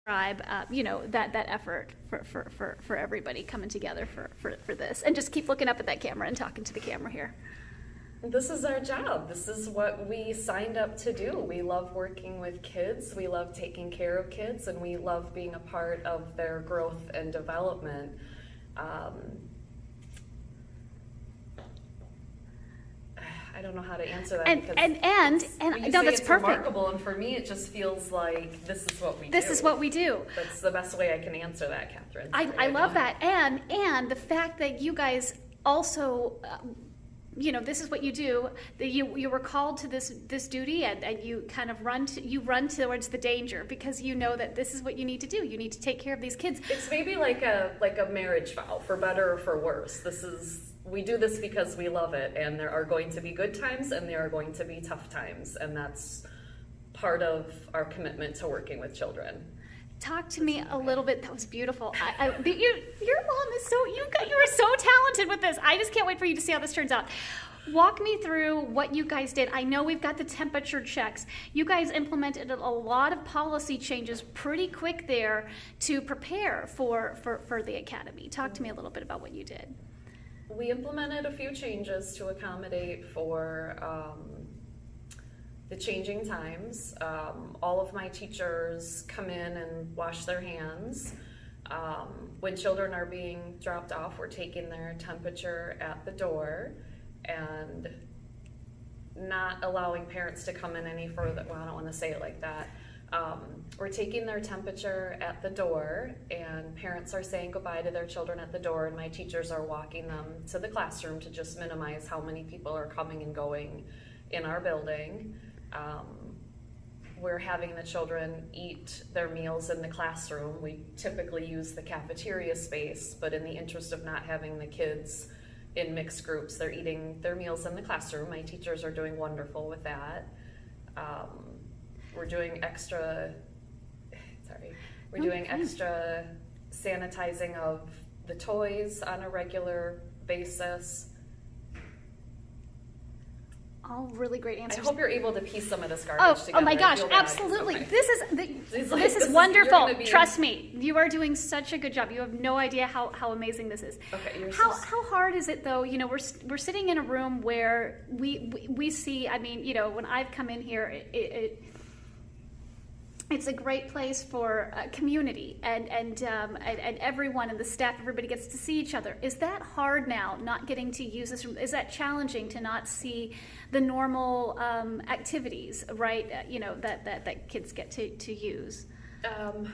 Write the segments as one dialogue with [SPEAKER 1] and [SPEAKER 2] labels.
[SPEAKER 1] that effort for everybody coming together for this, and just keep looking up at that camera and talking to the camera here.
[SPEAKER 2] This is our job. This is what we signed up to do. We love working with kids. We love taking care of kids, and we love being a part of their growth and development. I don't know how to answer that.
[SPEAKER 1] No, that's
[SPEAKER 2] it's
[SPEAKER 1] perfect.
[SPEAKER 2] Remarkable, and for me, it just feels like this is what we do.
[SPEAKER 1] This is what we do.
[SPEAKER 2] That's the best way I can answer that, Catherine.
[SPEAKER 1] I love that, and the fact that you guys also. This is what you do. That you were called to this duty, and you kind of run towards the danger because you know that this is what you need to do. You need to take care of these kids.
[SPEAKER 2] It's maybe like a marriage vow, for better or for worse. We do this because we love it, and there are going to be good times and there are going to be tough times, and that's part of our commitment to working with children.
[SPEAKER 1] Talk to me a little bit. That was beautiful. Your mom is you are so talented with this. I just can't wait for you to see how this turns out. Walk me through what you guys did. I know we've got the temperature checks. You guys implemented a lot of policy changes pretty quick there to prepare for the academy. Talk to me a little bit about what you did.
[SPEAKER 2] We implemented a few changes to accommodate for the changing times. All of my teachers come in and wash their hands. When children are being dropped off, we're taking their temperature at the door and not allowing parents to come in any further. Well, I don't want to say it like that. We're taking their temperature at the door, and parents are saying goodbye to their children at the door, and my teachers are walking them to the classroom to just minimize how many people are coming and going in our building. We're having the children eat their meals in the classroom. We typically use the cafeteria space, but in the interest of not having the kids in mixed groups, they're eating their meals in the classroom. My teachers are doing wonderful with that. We're doing extra sanitizing of the toys on a regular basis.
[SPEAKER 1] All really great answers.
[SPEAKER 2] I hope you're able to piece some of this garbage together.
[SPEAKER 1] Oh my gosh, absolutely. Okay. This is wonderful. Trust me, you are doing such a good job. You have no idea how amazing this is.
[SPEAKER 2] Okay.
[SPEAKER 1] How hard is it though? We're sitting in a room where we see. I mean, when I've come in here, it's a great place for community and everyone and the staff, everybody gets to see each other. Is that hard now, not getting to use this room? Is that challenging to not see the normal activities, right, that kids get to use?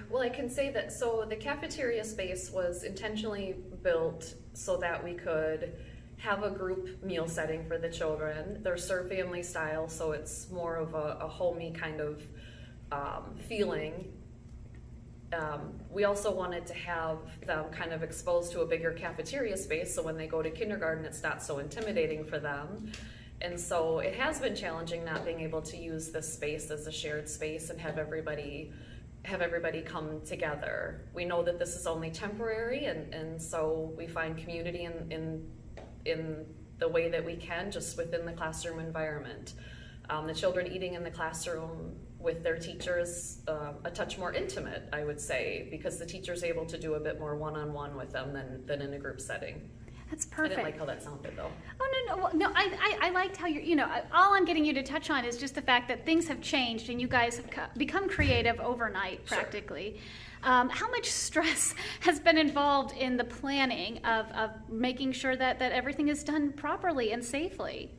[SPEAKER 2] Well, I can say that, so the cafeteria space was intentionally built so that we could have a group meal setting for the children. They're served family style, so it's more of a homey kind of feeling. We also wanted to have them kind of exposed to a bigger cafeteria space, so when they go to kindergarten, it's not so intimidating for them. And so it has been challenging not being able to use this space as a shared space and have everybody come together. We know that this is only temporary, and so we find community in the way that we can, just within the classroom environment. The children eating in the classroom with their teachers, a touch more intimate, I would say, because the teacher's able to do a bit more one-on-one with them than in a group setting.
[SPEAKER 1] That's perfect.
[SPEAKER 2] I didn't like how that sounded, though.
[SPEAKER 1] Oh, no. I liked how all I'm getting you to touch on is just the fact that things have changed and you guys have become creative overnight, practically. Sure. How much stress has been involved in the planning of making sure that everything is done properly and safely?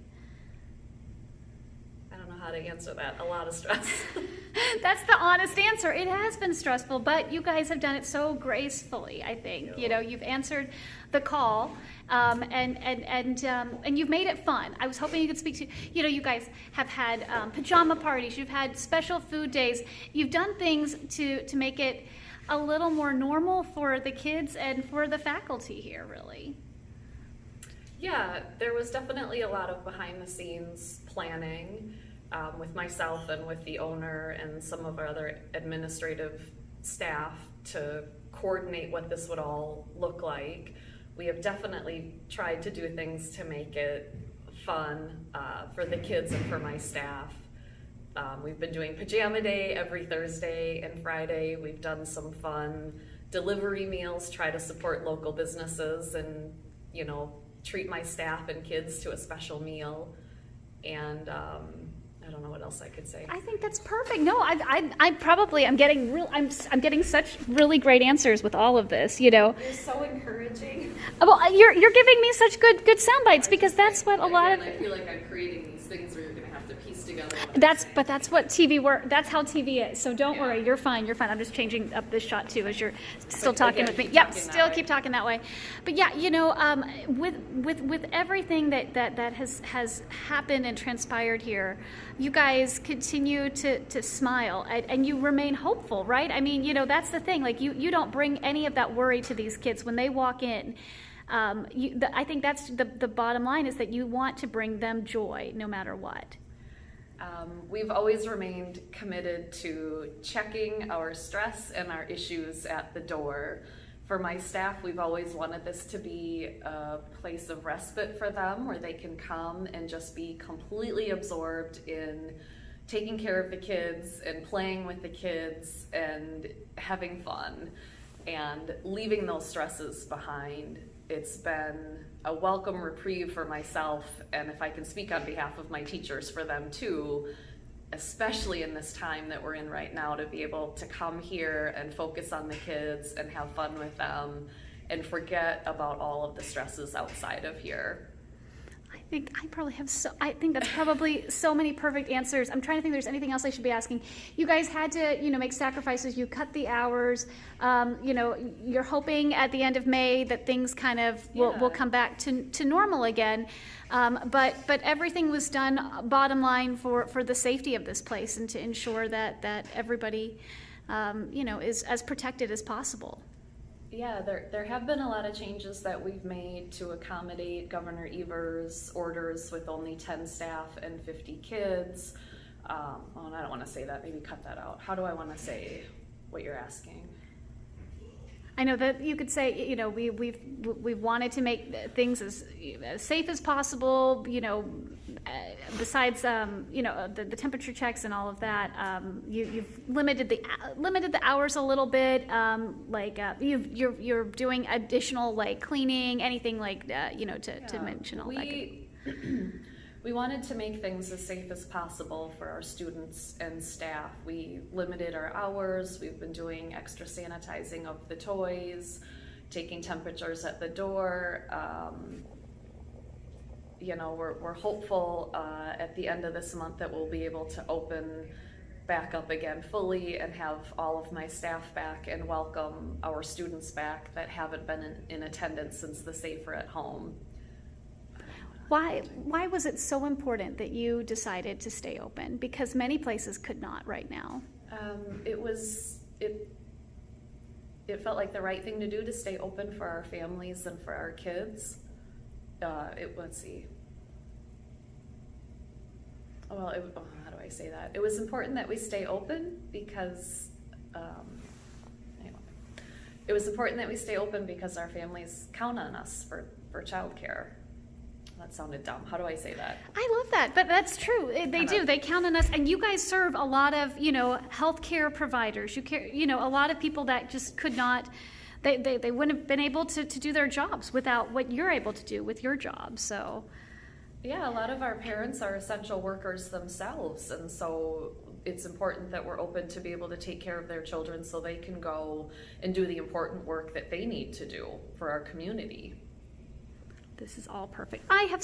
[SPEAKER 2] How to answer that. A lot of stress.
[SPEAKER 1] That's the honest answer. It has been stressful, but you guys have done it so gracefully, I think. You've answered the call, and you've made it fun. I was hoping you could speak to, you guys have had pajama parties, you've had special food days, you've done things to make it a little more normal for the kids and for the faculty here, really.
[SPEAKER 2] Yeah, there was definitely a lot of behind the scenes planning. With myself and with the owner and some of our other administrative staff to coordinate what this would all look like. We have definitely tried to do things to make it fun for the kids and for my staff. We've been doing pajama day every Thursday and Friday. We've done some fun delivery meals, try to support local businesses and, you know, treat my staff and kids to a special meal. And I don't know what else I could say.
[SPEAKER 1] I think that's perfect. No, I probably I'm getting such really great answers with all of this. You know,
[SPEAKER 2] You're so encouraging.
[SPEAKER 1] well, you're giving me such good sound bites because that's what a lot of.
[SPEAKER 2] I feel like I'm creating these things where you're going to have to piece together.
[SPEAKER 1] That's what TV work. That's how TV is. So don't worry, you're fine. You're fine. I'm just changing up this shot too as you're still talking with me.
[SPEAKER 2] keep
[SPEAKER 1] Yep,
[SPEAKER 2] talking that
[SPEAKER 1] still
[SPEAKER 2] way.
[SPEAKER 1] keep talking that way. But yeah, you know, with everything that has happened and transpired here, you guys continue to smile and you remain hopeful, right? I mean, you know, that's the thing. Like you don't bring any of that worry to these kids when they walk in. I think that's the bottom line is that you want to bring them joy no matter what.
[SPEAKER 2] We've always remained committed to checking our stress and our issues at the door. For my staff, we've always wanted this to be a place of respite for them where they can come and just be completely absorbed in taking care of the kids and playing with the kids and having fun and leaving those stresses behind. It's been a welcome reprieve for myself, and if I can speak on behalf of my teachers, for them too, especially in this time that we're in right now, to be able to come here and focus on the kids and have fun with them and forget about all of the stresses outside of here.
[SPEAKER 1] I think that's probably so many perfect answers. I'm trying to think if there's anything else I should be asking. You guys had to, you know, make sacrifices. You cut the hours. You know, you're hoping at the end of May that things kind of will come back to normal again. But everything was done, bottom line, for the safety of this place and to ensure that everybody, you know, is as protected as possible.
[SPEAKER 2] Yeah, there have been a lot of changes that we've made to accommodate Governor Evers' orders with only 10 staff and 50 kids. And I don't want to say that, maybe cut that out. How do I want to say what you're asking?
[SPEAKER 1] I know that you could say, you know, we've wanted to make things as safe as possible, you know, besides, you know, the temperature checks and all of that. You've limited the hours a little bit, you're doing additional, like, cleaning, anything like, you know, to mention all that.
[SPEAKER 2] We wanted to make things as safe as possible for our students and staff. We limited our hours. We've been doing extra sanitizing of the toys, taking temperatures at the door. You know, we're hopeful at the end of this month that we'll be able to open back up again fully and have all of my staff back and welcome our students back that haven't been in attendance since the Safer at Home.
[SPEAKER 1] Why was it so important that you decided to stay open? Because many places could not right now.
[SPEAKER 2] It felt like the right thing to do to stay open for our families and for our kids. Let's see. Well, how do I say that? It was important that we stay open because, anyway, it was important that we stay open because our families count on us for childcare. That sounded dumb. How do I say that?
[SPEAKER 1] I love that, but that's true. They do. They count on us, and you guys serve a lot of, you know, healthcare providers. You know, a lot of people that just could not. They wouldn't have been able to do their jobs without what you're able to do with your job. So,
[SPEAKER 2] yeah, a lot of our parents are essential workers themselves, and so it's important that we're open to be able to take care of their children so they can go and do the important work that they need to do for our community.
[SPEAKER 1] This is all perfect. I have